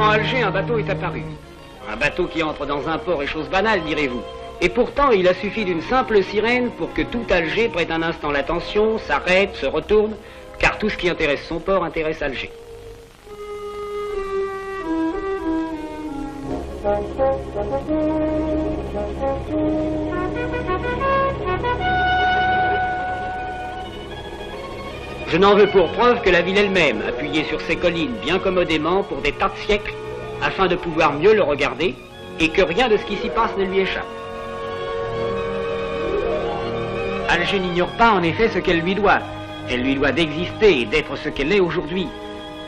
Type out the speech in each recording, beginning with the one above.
devant Alger, un bateau est apparu. Un bateau qui entre dans un port est chose banale, direz-vous. Et pourtant, il a suffi d'une simple sirène pour que tout Alger prête un instant l'attention, s'arrête, se retourne, car tout ce qui intéresse son port intéresse Alger. Je n'en veux pour preuve que la ville elle-même, appuyée sur ses collines bien commodément pour des tas de siècles, afin de pouvoir mieux le regarder, et que rien de ce qui s'y passe ne lui échappe. Alger n'ignore pas en effet ce qu'elle lui doit. Elle lui doit d'exister et d'être ce qu'elle est aujourd'hui.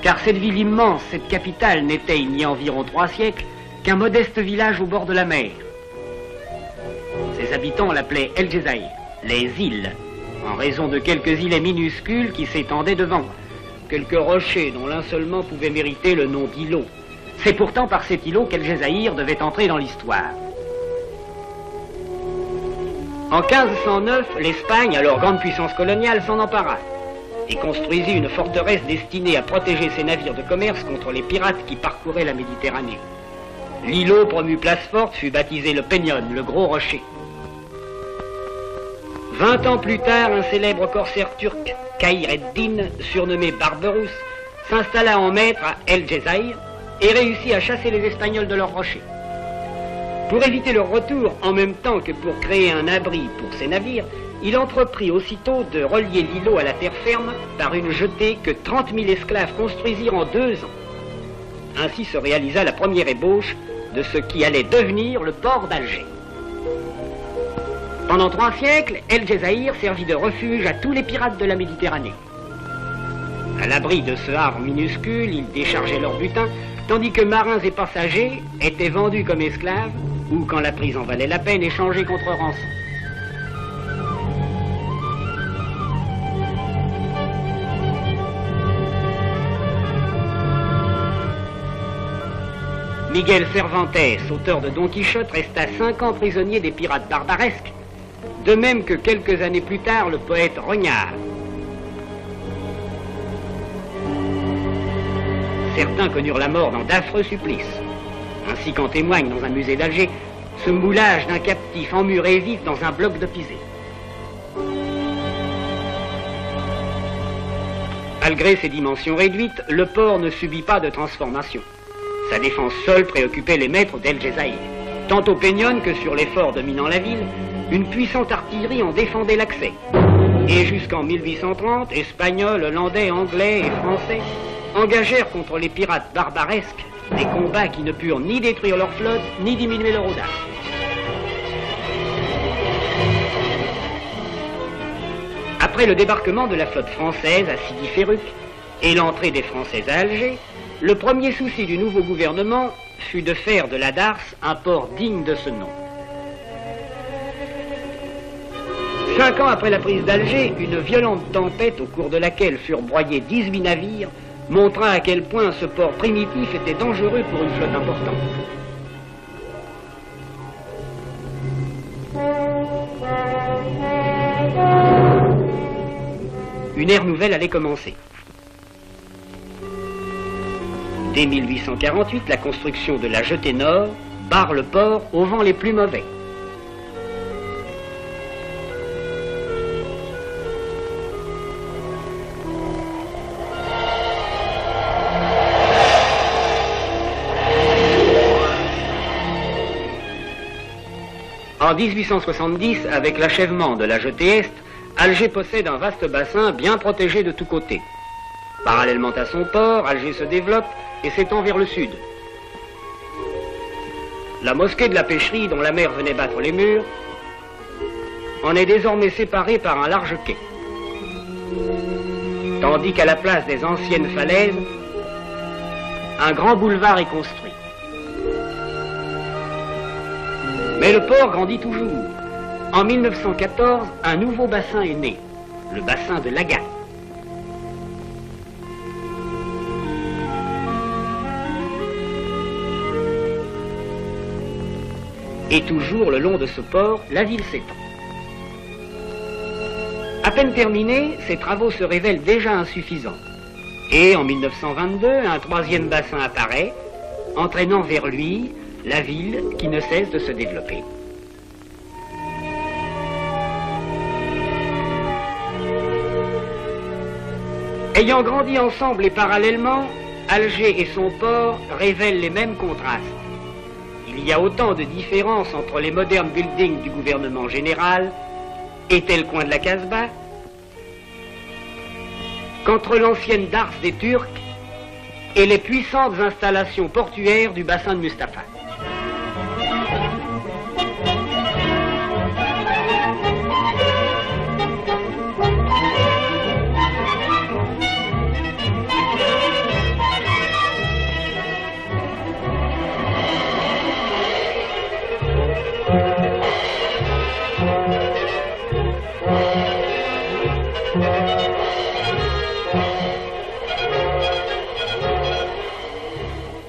Car cette ville immense, cette capitale, n'était il y a environ 3 siècles qu'un modeste village au bord de la mer. Ses habitants l'appelaient El Jezaïr, les îles, en raison de quelques îlets minuscules qui s'étendaient devant, quelques rochers dont l'un seulement pouvait mériter le nom d'îlot. C'est pourtant par cet îlot qu'El Jezaïr devait entrer dans l'histoire. En 1509, l'Espagne, alors grande puissance coloniale, s'en empara et construisit une forteresse destinée à protéger ses navires de commerce contre les pirates qui parcouraient la Méditerranée. L'îlot, promu place forte, fut baptisé le Peñón, le gros rocher. 20 ans plus tard, un célèbre corsaire turc, Khayr ed-Din, surnommé Barberousse, s'installa en maître à El Jezaïr et réussit à chasser les Espagnols de leurs rochers. Pour éviter leur retour, en même temps que pour créer un abri pour ses navires, il entreprit aussitôt de relier l'îlot à la terre ferme par une jetée que 30 000 esclaves construisirent en 2 ans. Ainsi se réalisa la première ébauche de ce qui allait devenir le port d'Alger. Pendant 3 siècles, El Jezaïr servit de refuge à tous les pirates de la Méditerranée. À l'abri de ce havre minuscule, ils déchargeaient leur butin, tandis que marins et passagers étaient vendus comme esclaves ou, quand la prise en valait la peine, échangés contre rançon. Miguel Cervantes, auteur de Don Quichotte, resta 5 ans prisonnier des pirates barbaresques, de même que quelques années plus tard le poète Rognard. Certains connurent la mort dans d'affreux supplices, ainsi qu'en témoigne dans un musée d'Alger ce moulage d'un captif emmuré vif dans un bloc de pisé. Malgré ses dimensions réduites, le port ne subit pas de transformation. Sa défense seule préoccupait les maîtres d'El Jezaïr. Tant au Peñón que sur les forts dominant la ville, une puissante artillerie en défendait l'accès. Et jusqu'en 1830, Espagnols, Hollandais, Anglais et Français engagèrent contre les pirates barbaresques des combats qui ne purent ni détruire leur flotte, ni diminuer leur audace. Après le débarquement de la flotte française à Sidi Ferruc et l'entrée des Français à Alger, le premier souci du nouveau gouvernement fut de faire de la Darse un port digne de ce nom. 5 ans après la prise d'Alger, une violente tempête au cours de laquelle furent broyés 18 navires montra à quel point ce port primitif était dangereux pour une flotte importante. Une ère nouvelle allait commencer. Dès 1848, la construction de la jetée nord barre le port aux vents les plus mauvais. En 1870, avec l'achèvement de la jetée est, Alger possède un vaste bassin bien protégé de tous côtés. Parallèlement à son port, Alger se développe et s'étend vers le sud. La mosquée de la pêcherie, dont la mer venait battre les murs, en est désormais séparée par un large quai. Tandis qu'à la place des anciennes falaises, un grand boulevard est construit. Mais le port grandit toujours. En 1914, un nouveau bassin est né, le bassin de l'Agat. Et toujours le long de ce port, la ville s'étend. À peine terminés, ces travaux se révèlent déjà insuffisants. Et en 1922, un troisième bassin apparaît, entraînant vers lui la ville qui ne cesse de se développer. Ayant grandi ensemble et parallèlement, Alger et son port révèlent les mêmes contrastes. Il y a autant de différences entre les modernes buildings du gouvernement général et tel coin de la Casbah qu'entre l'ancienne Dars des Turcs et les puissantes installations portuaires du bassin de Mustapha.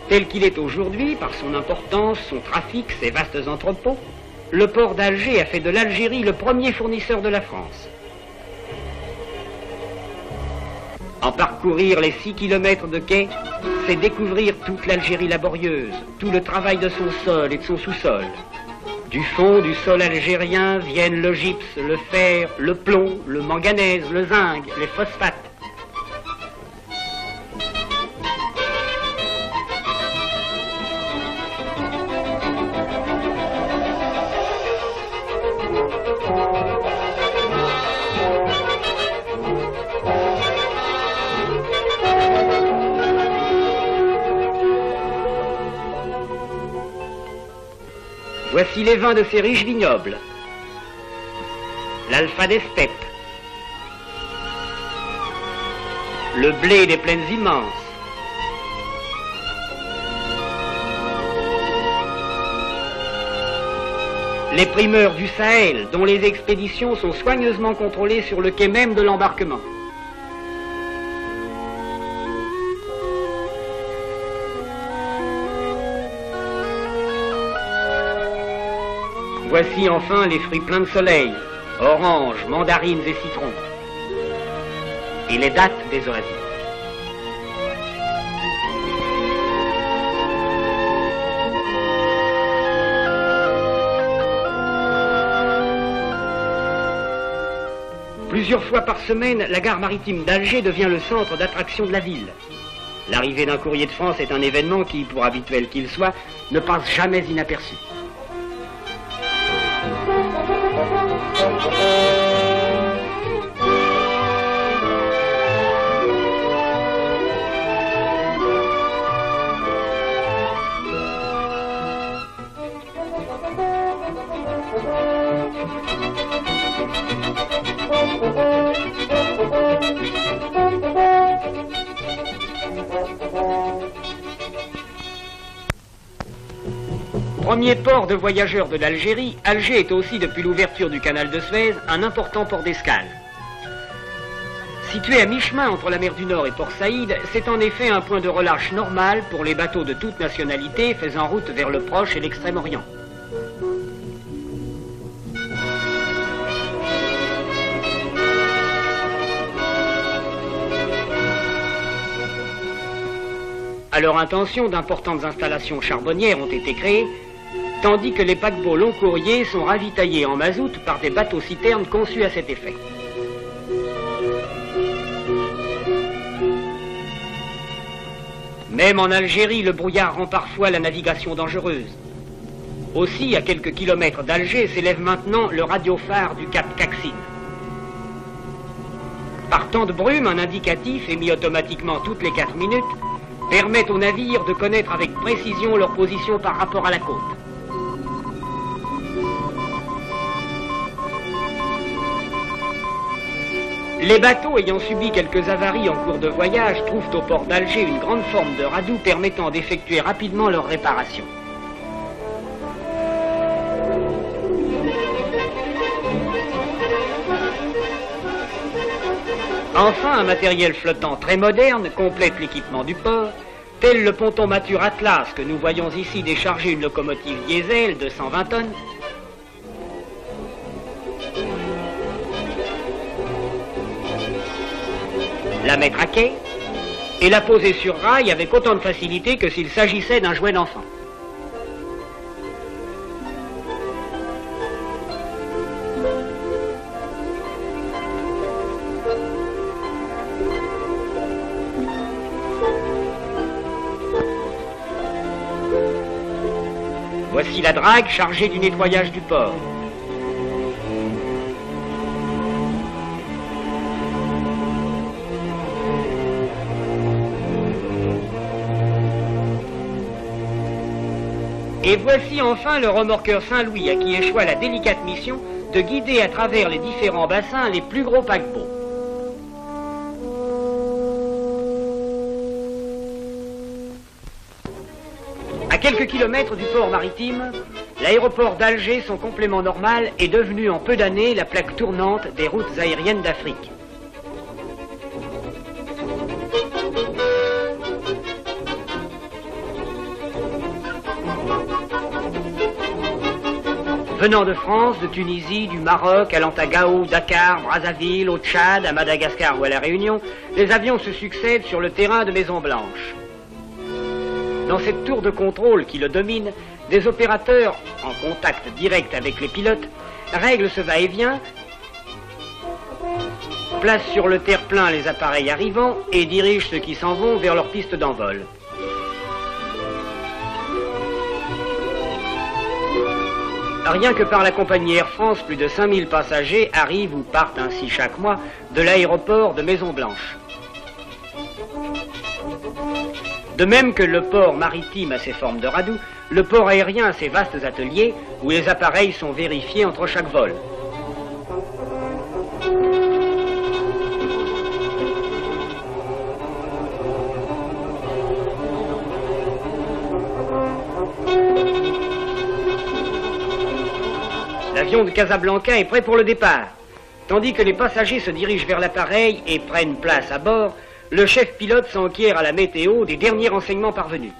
Tel qu'il est aujourd'hui, par son importance, son trafic, ses vastes entrepôts, le port d'Alger a fait de l'Algérie le premier fournisseur de la France. En parcourir les 6 kilomètres de quai, c'est découvrir toute l'Algérie laborieuse, tout le travail de son sol et de son sous-sol. Du fond du sol algérien viennent le gypse, le fer, le plomb, le manganèse, le zinc, les phosphates. Voici les vins de ces riches vignobles. L'alpha des steppes. Le blé des plaines immenses. Les primeurs du Sahel, dont les expéditions sont soigneusement contrôlées sur le quai même de l'embarquement. Voici enfin les fruits pleins de soleil, oranges, mandarines et citrons, et les dattes des oasis. Plusieurs fois par semaine, la gare maritime d'Alger devient le centre d'attraction de la ville. L'arrivée d'un courrier de France est un événement qui, pour habituel qu'il soit, ne passe jamais inaperçu. Premier port de voyageurs de l'Algérie, Alger est aussi, depuis l'ouverture du canal de Suez, un important port d'escale. Situé à mi-chemin entre la mer du Nord et Port Saïd, c'est en effet un point de relâche normal pour les bateaux de toute nationalité faisant route vers le Proche et l'Extrême-Orient. À leur intention, d'importantes installations charbonnières ont été créées, tandis que les paquebots long courriers sont ravitaillés en mazout par des bateaux-citernes conçus à cet effet. Même en Algérie, le brouillard rend parfois la navigation dangereuse. Aussi, à quelques kilomètres d'Alger, s'élève maintenant le radiophare du cap Caxine. Par temps de brume, un indicatif émis automatiquement toutes les 4 minutes permet aux navires de connaître avec précision leur position par rapport à la côte. Les bateaux ayant subi quelques avaries en cours de voyage trouvent au port d'Alger une grande forme de radoub permettant d'effectuer rapidement leur réparation. Enfin, un matériel flottant très moderne complète l'équipement du port, tel le ponton mature Atlas que nous voyons ici décharger une locomotive diesel de 120 tonnes, la mettre à quai, et la poser sur rail avec autant de facilité que s'il s'agissait d'un jouet d'enfant. Voici la drague chargée du nettoyage du port. Et voici enfin le remorqueur Saint-Louis à qui échoit la délicate mission de guider à travers les différents bassins les plus gros paquebots. À quelques kilomètres du port maritime, l'aéroport d'Alger, son complément normal, est devenu en peu d'années la plaque tournante des routes aériennes d'Afrique. Venant de France, de Tunisie, du Maroc, allant à Gao, Dakar, Brazzaville, au Tchad, à Madagascar ou à La Réunion, les avions se succèdent sur le terrain de Maison-Blanche. Dans cette tour de contrôle qui le domine, des opérateurs, en contact direct avec les pilotes, règlent ce va-et-vient, placent sur le terre-plein les appareils arrivants et dirigent ceux qui s'en vont vers leur piste d'envol. Rien que par la compagnie Air France, plus de 5000 passagers arrivent ou partent ainsi chaque mois de l'aéroport de Maison-Blanche. De même que le port maritime a ses formes de radoux, le port aérien a ses vastes ateliers où les appareils sont vérifiés entre chaque vol. L'avion de Casablanca est prêt pour le départ. Tandis que les passagers se dirigent vers l'appareil et prennent place à bord, le chef pilote s'enquiert à la météo des derniers renseignements parvenus.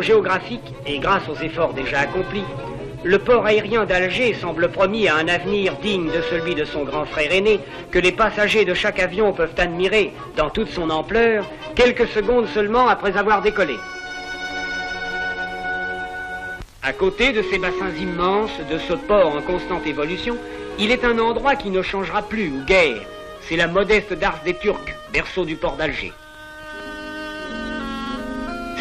Géographique et grâce aux efforts déjà accomplis, le port aérien d'Alger semble promis à un avenir digne de celui de son grand frère aîné que les passagers de chaque avion peuvent admirer dans toute son ampleur quelques secondes seulement après avoir décollé. À côté de ces bassins immenses, de ce port en constante évolution, il est un endroit qui ne changera plus ou guère. C'est la modeste Darse des Turcs, berceau du port d'Alger.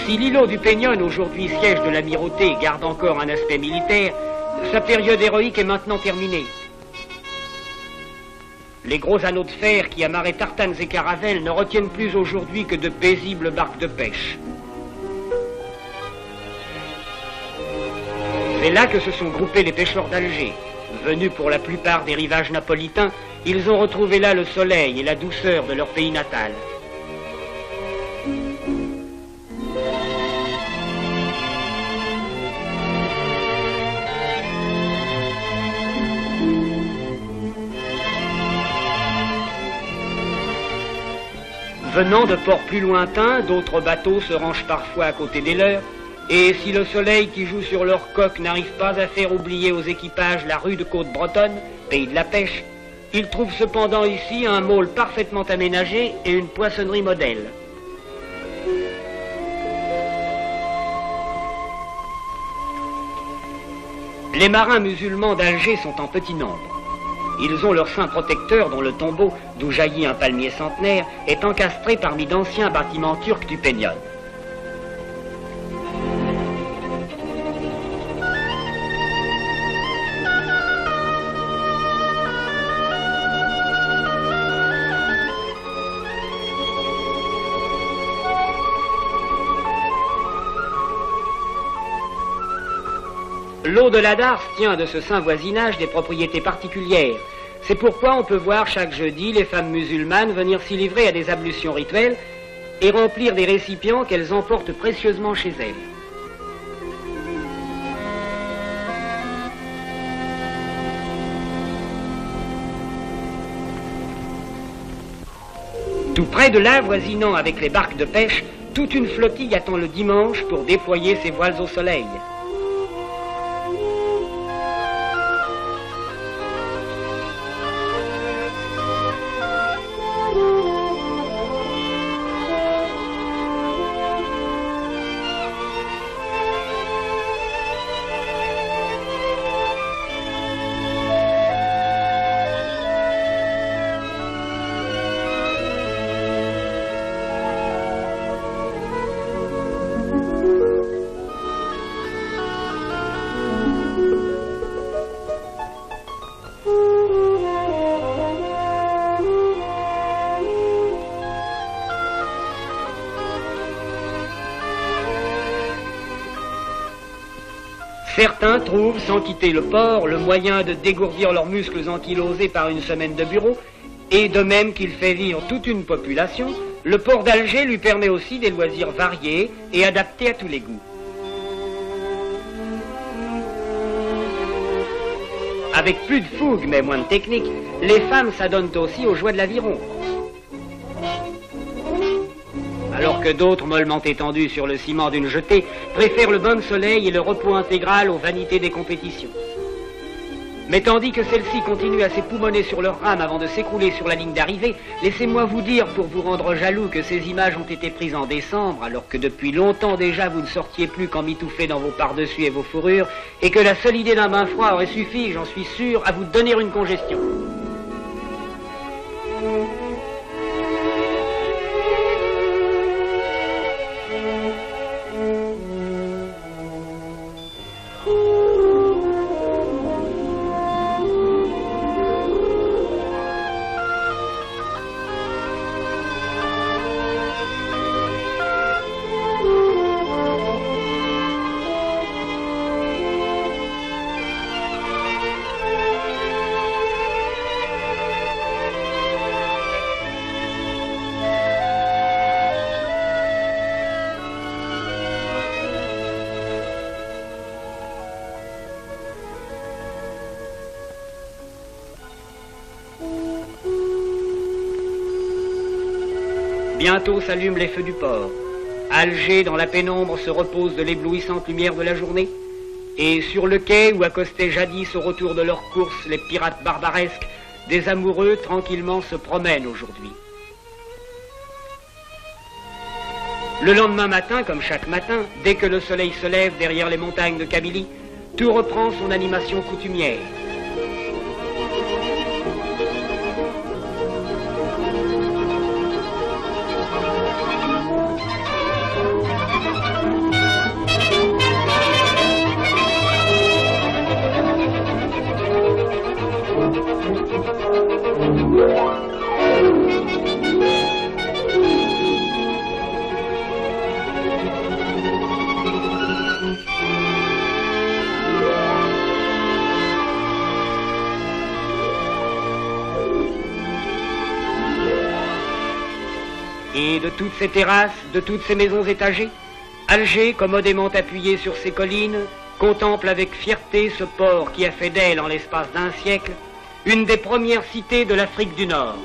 Si l'îlot du Peñón, aujourd'hui siège de l'amirauté, garde encore un aspect militaire, sa période héroïque est maintenant terminée. Les gros anneaux de fer qui amarraient tartanes et caravelles ne retiennent plus aujourd'hui que de paisibles barques de pêche. C'est là que se sont groupés les pêcheurs d'Alger. Venus pour la plupart des rivages napolitains, ils ont retrouvé là le soleil et la douceur de leur pays natal. Venant de ports plus lointains, d'autres bateaux se rangent parfois à côté des leurs, et si le soleil qui joue sur leurs coques n'arrive pas à faire oublier aux équipages la rude côte bretonne, pays de la pêche, ils trouvent cependant ici un môle parfaitement aménagé et une poissonnerie modèle. Les marins musulmans d'Alger sont en petit nombre. Ils ont leur saint protecteur dont le tombeau, d'où jaillit un palmier centenaire, est encastré parmi d'anciens bâtiments turcs du Peñón. L'eau de la Darse tient de ce saint voisinage des propriétés particulières. C'est pourquoi on peut voir chaque jeudi les femmes musulmanes venir s'y livrer à des ablutions rituelles et remplir des récipients qu'elles emportent précieusement chez elles. Tout près de là, voisinant avec les barques de pêche, toute une flottille attend le dimanche pour déployer ses voiles au soleil. Certains trouvent, sans quitter le port, le moyen de dégourdir leurs muscles ankylosés par une semaine de bureau, et de même qu'il fait vivre toute une population, le port d'Alger lui permet aussi des loisirs variés et adaptés à tous les goûts. Avec plus de fougue mais moins de technique, les femmes s'adonnent aussi aux joies de l'aviron. Alors que d'autres, mollement étendus sur le ciment d'une jetée, préfèrent le bain de soleil et le repos intégral aux vanités des compétitions. Mais tandis que celles-ci continuent à s'époumoner sur leurs rames avant de s'écrouler sur la ligne d'arrivée, laissez-moi vous dire, pour vous rendre jaloux, que ces images ont été prises en décembre, alors que depuis longtemps déjà vous ne sortiez plus qu'emmitouflés dans vos pardessus et vos fourrures, et que la seule idée d'un bain froid aurait suffi, j'en suis sûr, à vous donner une congestion. Bientôt s'allument les feux du port. Alger, dans la pénombre, se repose de l'éblouissante lumière de la journée. Et sur le quai où accostaient jadis au retour de leur course les pirates barbaresques, des amoureux tranquillement se promènent aujourd'hui. Le lendemain matin, comme chaque matin, dès que le soleil se lève derrière les montagnes de Kabylie, tout reprend son animation coutumière. Et de toutes ces terrasses, de toutes ces maisons étagées, Alger, commodément appuyé sur ses collines, contemple avec fierté ce port qui a fait d'elle, en l'espace d'un siècle, une des premières cités de l'Afrique du Nord.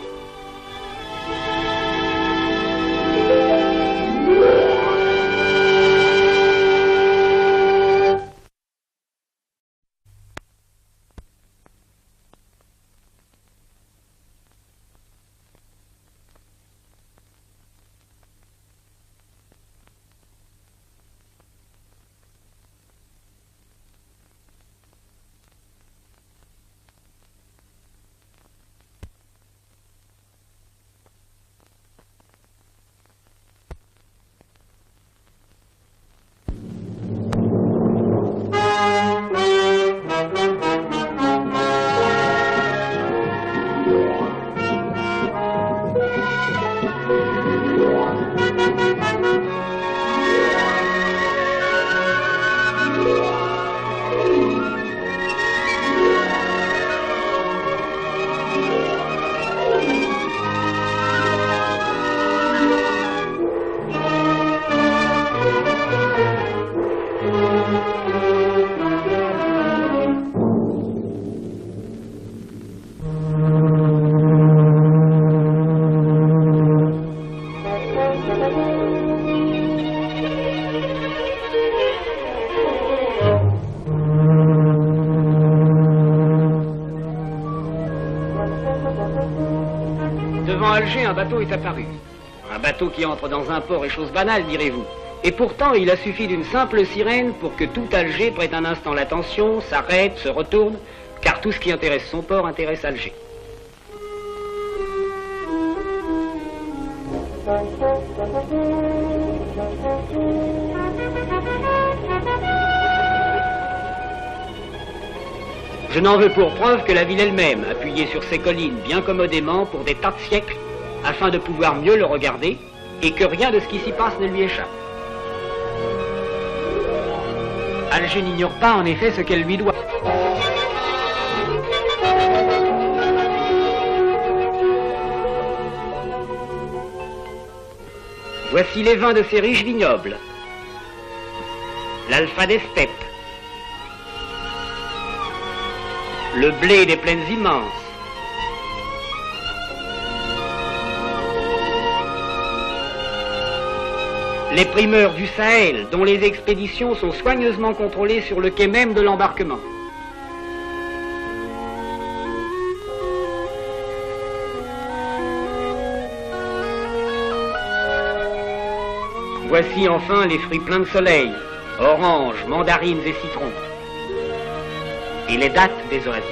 Alger, un bateau est apparu. Un bateau qui entre dans un port est chose banale, direz-vous. Et pourtant, il a suffi d'une simple sirène pour que tout Alger prête un instant l'attention, s'arrête, se retourne, car tout ce qui intéresse son port intéresse Alger. Je n'en veux pour preuve que la ville elle-même, appuyée sur ses collines bien commodément pour des tas de siècles, afin de pouvoir mieux le regarder, et que rien de ce qui s'y passe ne lui échappe. Alger n'ignore pas en effet ce qu'elle lui doit. Voici les vins de ces riches vignobles. L'alpha des steppes. Le blé des plaines immenses. Les primeurs du Sahel, dont les expéditions sont soigneusement contrôlées sur le quai même de l'embarquement. Voici enfin les fruits pleins de soleil, oranges, mandarines et citrons. Et les dattes des oasis.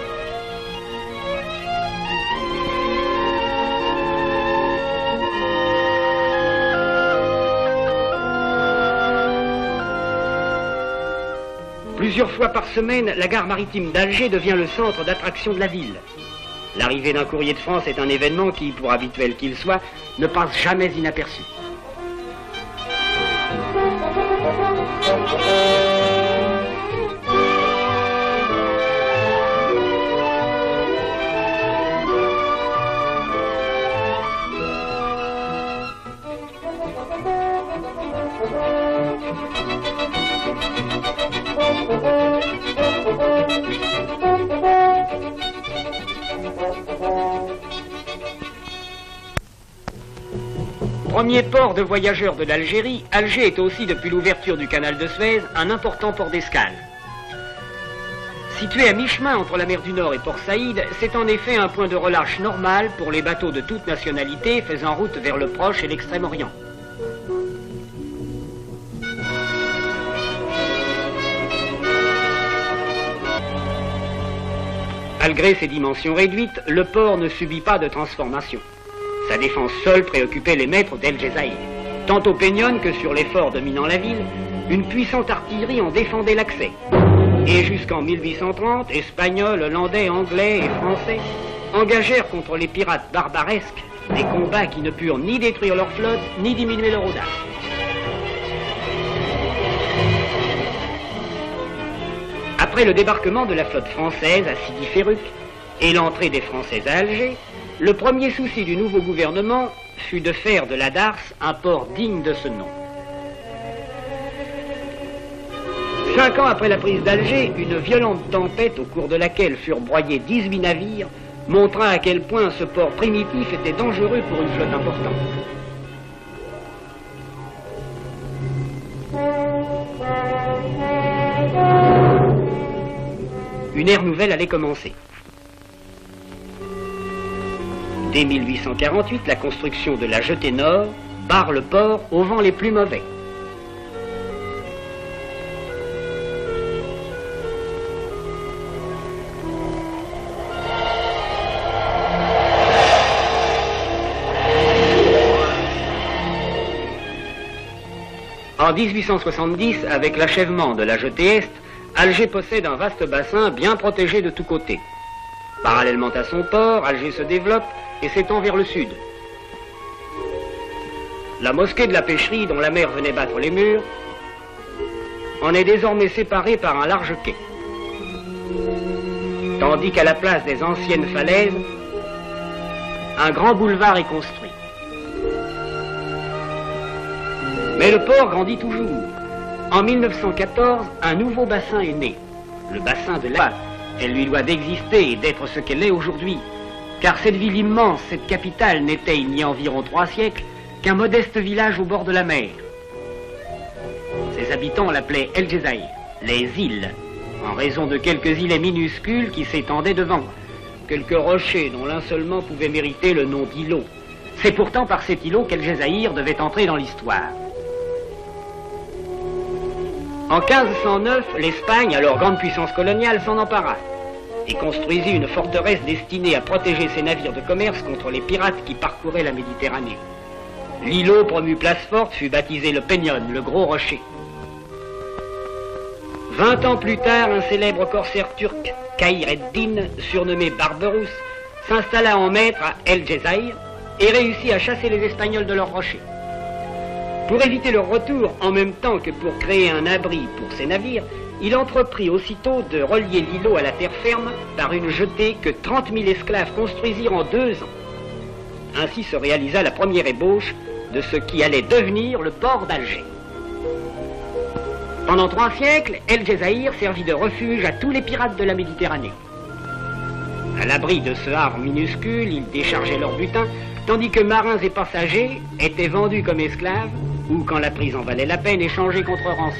Plusieurs fois par semaine, la gare maritime d'Alger devient le centre d'attraction de la ville. L'arrivée d'un courrier de France est un événement qui, pour habituel qu'il soit, ne passe jamais inaperçu. Premier port de voyageurs de l'Algérie, Alger est aussi, depuis l'ouverture du canal de Suez, un important port d'escale. Situé à mi-chemin entre la mer du Nord et Port Saïd, c'est en effet un point de relâche normal pour les bateaux de toute nationalité faisant route vers le Proche et l'Extrême-Orient. Malgré ses dimensions réduites, le port ne subit pas de transformation. Sa défense seule préoccupait les maîtres d'El Jezaïr. Tant au Peñon que sur les forts dominant la ville, une puissante artillerie en défendait l'accès. Et jusqu'en 1830, Espagnols, Hollandais, Anglais et Français engagèrent contre les pirates barbaresques des combats qui ne purent ni détruire leur flotte, ni diminuer leur audace. Après le débarquement de la flotte française à Sidi Ferruc et l'entrée des Français à Alger, le premier souci du nouveau gouvernement fut de faire de la Darse un port digne de ce nom. 5 ans après la prise d'Alger, une violente tempête au cours de laquelle furent broyés 18 navires montra à quel point ce port primitif était dangereux pour une flotte importante. Une ère nouvelle allait commencer. Dès 1848, la construction de la jetée nord barre le port aux vents les plus mauvais. En 1870, avec l'achèvement de la jetée est, Alger possède un vaste bassin bien protégé de tous côtés. Parallèlement à son port, Alger se développe et s'étend vers le sud. La mosquée de la pêcherie, dont la mer venait battre les murs, en est désormais séparée par un large quai. Tandis qu'à la place des anciennes falaises, un grand boulevard est construit. Mais le port grandit toujours. En 1914, un nouveau bassin est né, le bassin de la... Elle lui doit d'exister et d'être ce qu'elle est aujourd'hui, car cette ville immense, cette capitale, n'était il y a environ 3 siècles qu'un modeste village au bord de la mer. Ses habitants l'appelaient El Jezaïr, les îles, en raison de quelques îlets minuscules qui s'étendaient devant, quelques rochers dont l'un seulement pouvait mériter le nom d'îlot, C'est pourtant par cet îlot qu'El Jezaïr devait entrer dans l'histoire. En 1509, l'Espagne, alors grande puissance coloniale, s'en empara et construisit une forteresse destinée à protéger ses navires de commerce contre les pirates qui parcouraient la Méditerranée. L'îlot, promu place forte, fut baptisé le Peñón, le Gros Rocher. 20 ans plus tard, un célèbre corsaire turc, Khayr ed-Din, surnommé Barberousse, s'installa en maître à El Jezaïr et réussit à chasser les Espagnols de leurs rochers. Pour éviter leur retour, en même temps que pour créer un abri pour ses navires, il entreprit aussitôt de relier l'îlot à la terre ferme par une jetée que 30 000 esclaves construisirent en 2 ans. Ainsi se réalisa la première ébauche de ce qui allait devenir le port d'Alger. Pendant 3 siècles, El Jezaïr servit de refuge à tous les pirates de la Méditerranée. À l'abri de ce havre minuscule, ils déchargeaient leur butin, tandis que marins et passagers étaient vendus comme esclaves ou, quand la prise en valait la peine, échangés contre rançon.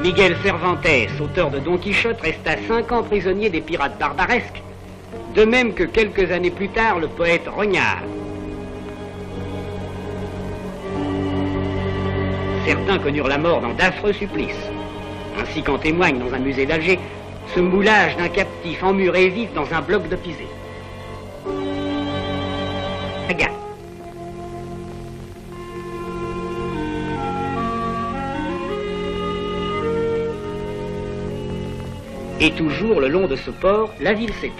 Miguel Cervantes, auteur de Don Quichotte, resta 5 ans prisonnier des pirates barbaresques, de même que quelques années plus tard le poète Rognard. Certains connurent la mort dans d'affreux supplices, ainsi qu'en témoigne dans un musée d'Alger ce moulage d'un captif emmuré vif dans un bloc de pisé. Regarde. Et toujours le long de ce port, la ville s'étend.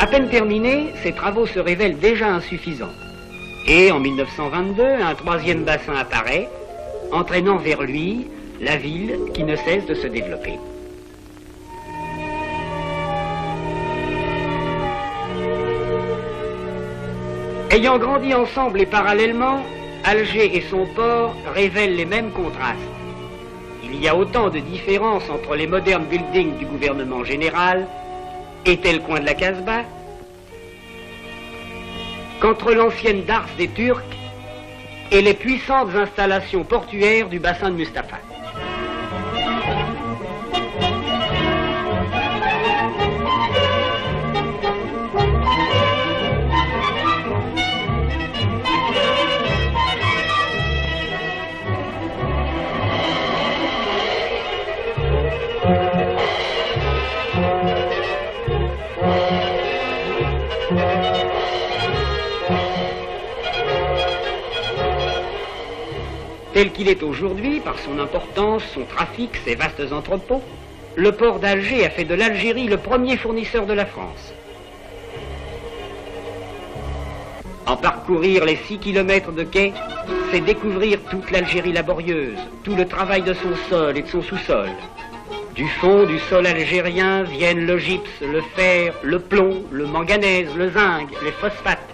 À peine terminés, ces travaux se révèlent déjà insuffisants. Et en 1922, un 3e bassin apparaît, entraînant vers lui la ville qui ne cesse de se développer. Ayant grandi ensemble et parallèlement, Alger et son port révèlent les mêmes contrastes. Il y a autant de différences entre les modernes buildings du gouvernement général et tel coin de la Casbah qu'entre l'ancienne Dars des Turcs et les puissantes installations portuaires du bassin de Mustapha. Tel qu'il est aujourd'hui, par son importance, son trafic, ses vastes entrepôts, le port d'Alger a fait de l'Algérie le premier fournisseur de la France. En parcourir les 6 kilomètres de quai, c'est découvrir toute l'Algérie laborieuse, tout le travail de son sol et de son sous-sol. Du fond du sol algérien viennent le gypse, le fer, le plomb, le manganèse, le zinc, les phosphates,